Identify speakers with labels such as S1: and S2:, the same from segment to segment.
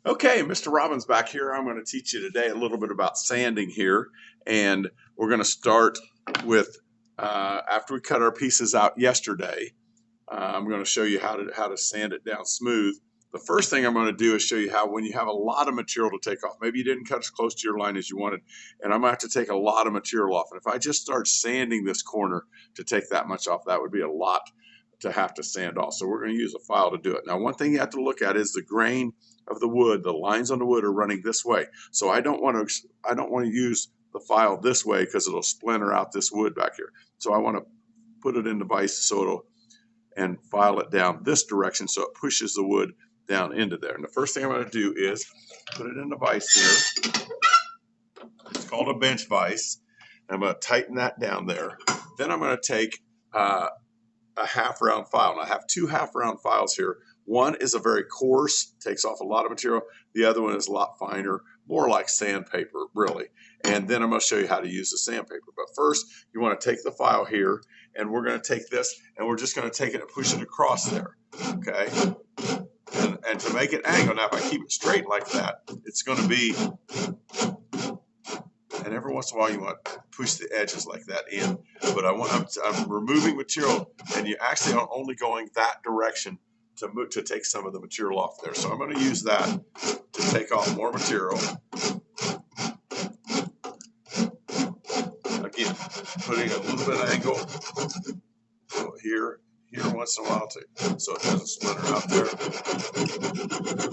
S1: Okay, Mr. Robbins back here. I'm going to teach you today a little bit about sanding here. And we're going to start with, after we cut our pieces out yesterday, I'm going to show you how to sand it down smooth. The first thing I'm going to do is show you how, when you have a lot of material to take off, maybe you didn't cut as close to your line as you wanted, and I'm going to have to take a lot of material off. And if I just start sanding this corner to take that much off, that would be a lot to have to sand off. So we're going to use a file to do it. Now, one thing you have to look at is the grain of the wood. The lines on the wood are running this way. So I don't want to use the file this way because it'll splinter out this wood back here. So I want to put it in the vise so it'll and file it down this direction so it pushes the wood down into there. And the first thing I'm going to do is put it in the vise here. It's called a bench vise. I'm going to tighten that down there. Then I'm going to take a half round file. And I have two half round files here. One is a very coarse, takes off a lot of material. The other one is a lot finer, more like sandpaper, really. And then I'm going to show you how to use the sandpaper. But first, you want to take the file here, and we're going to take this, and we're just going to take it and push it across there, okay? And to make it angle, now if I keep it straight like that, it's going to be, and every once in a while you want to push the edges like that in, but I'm removing material, and you actually are only going that direction to take some of the material off there. So I'm going to use that to take off more material. Again, putting a little bit of angle here once in a while too, so it doesn't splinter out there.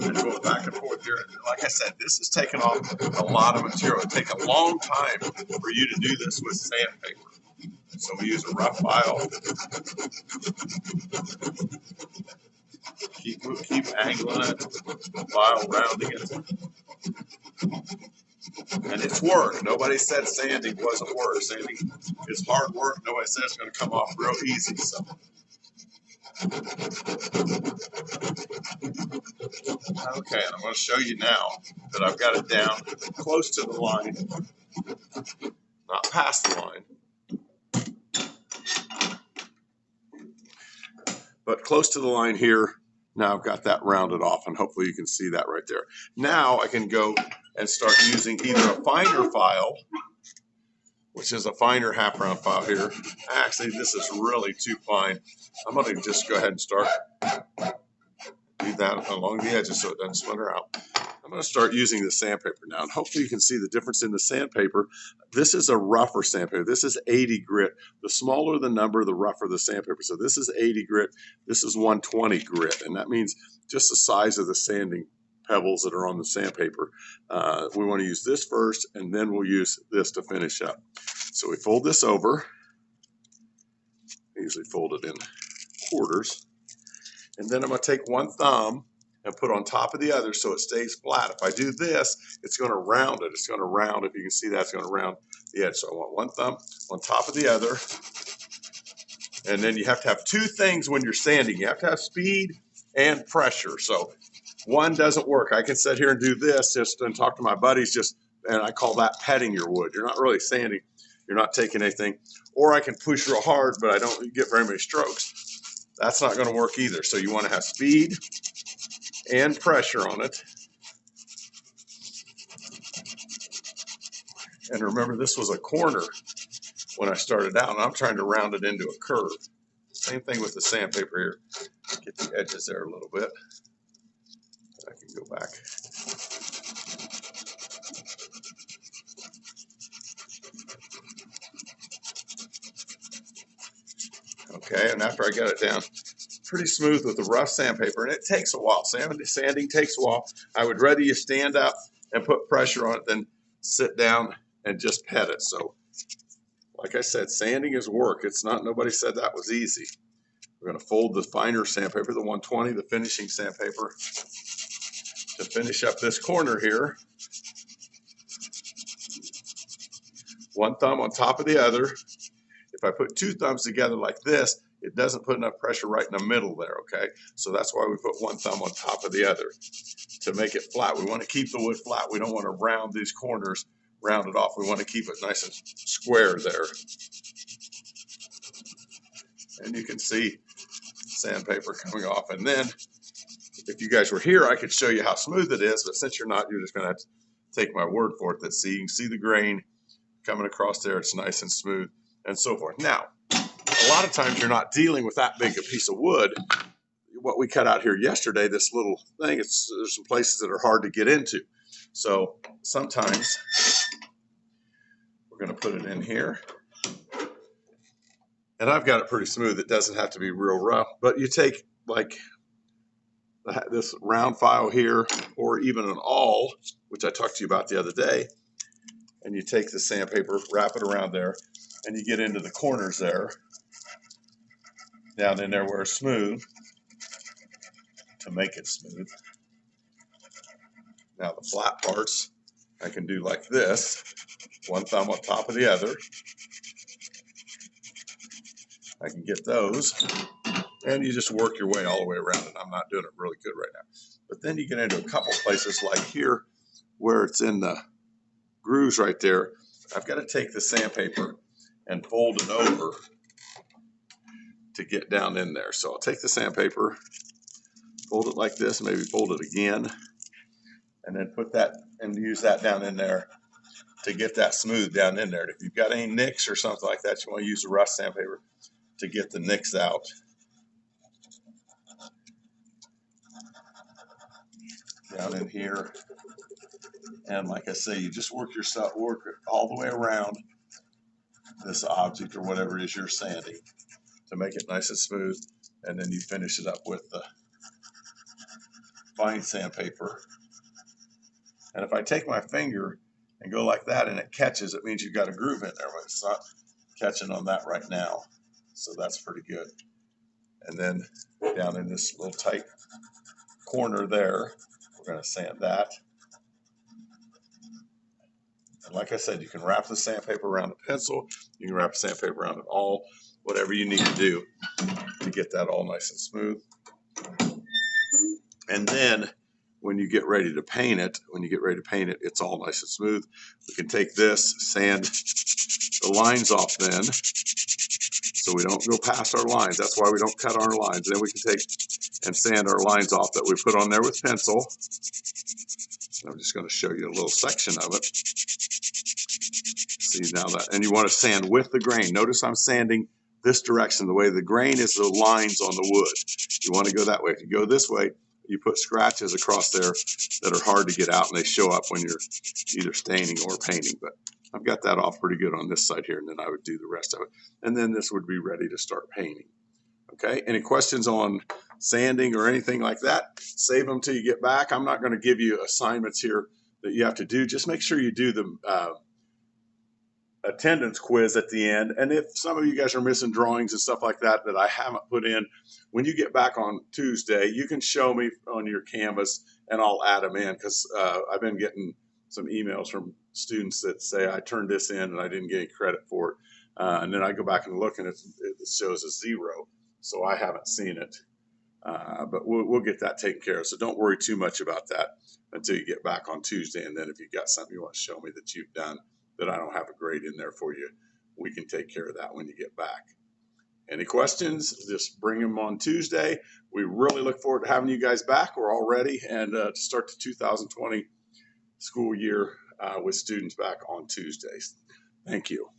S1: And go back and forth here. And like I said, this is taking off a lot of material. It takes a long time for you to do this with sandpaper. So we use a rough file. Keep angling it, file rounding it. And it's work. Nobody said sanding wasn't work. Sanding is hard work. Nobody said it's going to come off real easy. So. Okay, and I'm going to show you now that I've got it down close to the line, not past the line, but close to the line here. Now I've got that rounded off, and hopefully you can see that right there. Now I can go and start using either a finer file, which is a finer half round file here. Actually, this is really too fine. I'm going to just go ahead and start do that along the edges so it doesn't splinter out. I'm going to start using the sandpaper now, and hopefully you can see the difference in the sandpaper. This is a rougher sandpaper. This is 80 grit. The smaller the number, the rougher the sandpaper. So this is 80 grit. This is 120 grit, and that means just the size of the sanding pebbles that are on the sandpaper. We want to use this first, and then we'll use this to finish up. So we fold this over. I usually fold it in quarters. And then I'm going to take one thumb and put on top of the other so it stays flat. If I do this, it's going to round it. It's going to round, if you can see that, it's going to round the edge. So I want one thumb on top of the other. And then you have to have two things when you're sanding. You have to have speed and pressure. So one doesn't work. I can sit here and do this just and talk to my buddies, and I call that petting your wood. You're not really sanding. You're not taking anything. Or I can push real hard, but I don't get very many strokes. That's not going to work either. So you want to have speed and pressure on it. And remember, this was a corner when I started out, and I'm trying to round it into a curve. Same thing with the sandpaper here. Get the edges there a little bit. I can go back. Okay, and after I get it down pretty smooth with the rough sandpaper, and it takes a while. Sanding takes a while. I would rather you stand up and put pressure on it than sit down and just pet it. So, like I said, sanding is work. It's not, nobody said that was easy. We're going to fold the finer sandpaper, the 120, the finishing sandpaper, to finish up this corner here. One thumb on top of the other. If I put two thumbs together like this, it doesn't put enough pressure right in the middle there, okay? So that's why we put one thumb on top of the other to make it flat. We want to keep the wood flat. We don't want to round these corners, round it off. We want to keep it nice and square there. And you can see sandpaper coming off. And then if you guys were here, I could show you how smooth it is, but since you're not, you're just going to have to take my word for it. That see, you can see the grain coming across there. It's nice and smooth and so forth. Now, a lot of times you're not dealing with that big a piece of wood. What we cut out here yesterday, this little thing, there's some places that are hard to get into. So sometimes we're going to put it in here. And I've got it pretty smooth. It doesn't have to be real rough, but you take like this round file here, or even an awl, which I talked to you about the other day, and you take the sandpaper, wrap it around there, and you get into the corners there, down in there where it's smooth, to make it smooth. Now the flat parts, I can do like this, one thumb on top of the other. I can get those, and you just work your way all the way around it. I'm not doing it really good right now. But then you get into a couple places like here, where it's in the grooves right there. I've got to take the sandpaper and fold it over to get down in there. So I'll take the sandpaper, fold it like this, maybe fold it again, and then put that and use that down in there to get that smooth down in there. And if you've got any nicks or something like that, you want to use the rough sandpaper to get the nicks out. Down in here. And like I say, you just work it all the way around this object or whatever it is you're sanding to make it nice and smooth. And then you finish it up with the fine sandpaper. And if I take my finger and go like that and it catches, it means you've got a groove in there, but it's not catching on that right now. So that's pretty good. And then down in this little tight corner there, we're going to sand that. And like I said, you can wrap the sandpaper around a pencil, you can wrap the sandpaper around it all, whatever you need to do to get that all nice and smooth. And then when you get ready to paint it, it's all nice and smooth. We can take this, sand the lines off then, so we don't go past our lines. That's why we don't cut our lines. Then we can take and sand our lines off that we put on there with pencil. I'm just going to show you a little section of it. See now that, and you want to sand with the grain. Notice I'm sanding this direction. The way the grain is the lines on the wood. You want to go that way. If you go this way, you put scratches across there that are hard to get out, and they show up when you're either staining or painting. But I've got that off pretty good on this side here, and then I would do the rest of it. And then this would be ready to start painting. Okay, any questions on sanding or anything like that? Save them till you get back. I'm not going to give you assignments here that you have to do. Just make sure you do the attendance quiz at the end. And if some of you guys are missing drawings and stuff like that that I haven't put in, when you get back on Tuesday, you can show me on your Canvas and I'll add them in, because I've been getting some emails from students that say I turned this in and I didn't get any credit for it. And then I go back and look and it shows a 0. So I haven't seen it, but we'll get that taken care of. So don't worry too much about that until you get back on Tuesday. And then if you've got something you want to show me that you've done that I don't have a grade in there for you, we can take care of that when you get back. Any questions, just bring them on Tuesday. We really look forward to having you guys back. We're all ready and to start the 2020 school year with students back on Tuesdays. Thank you.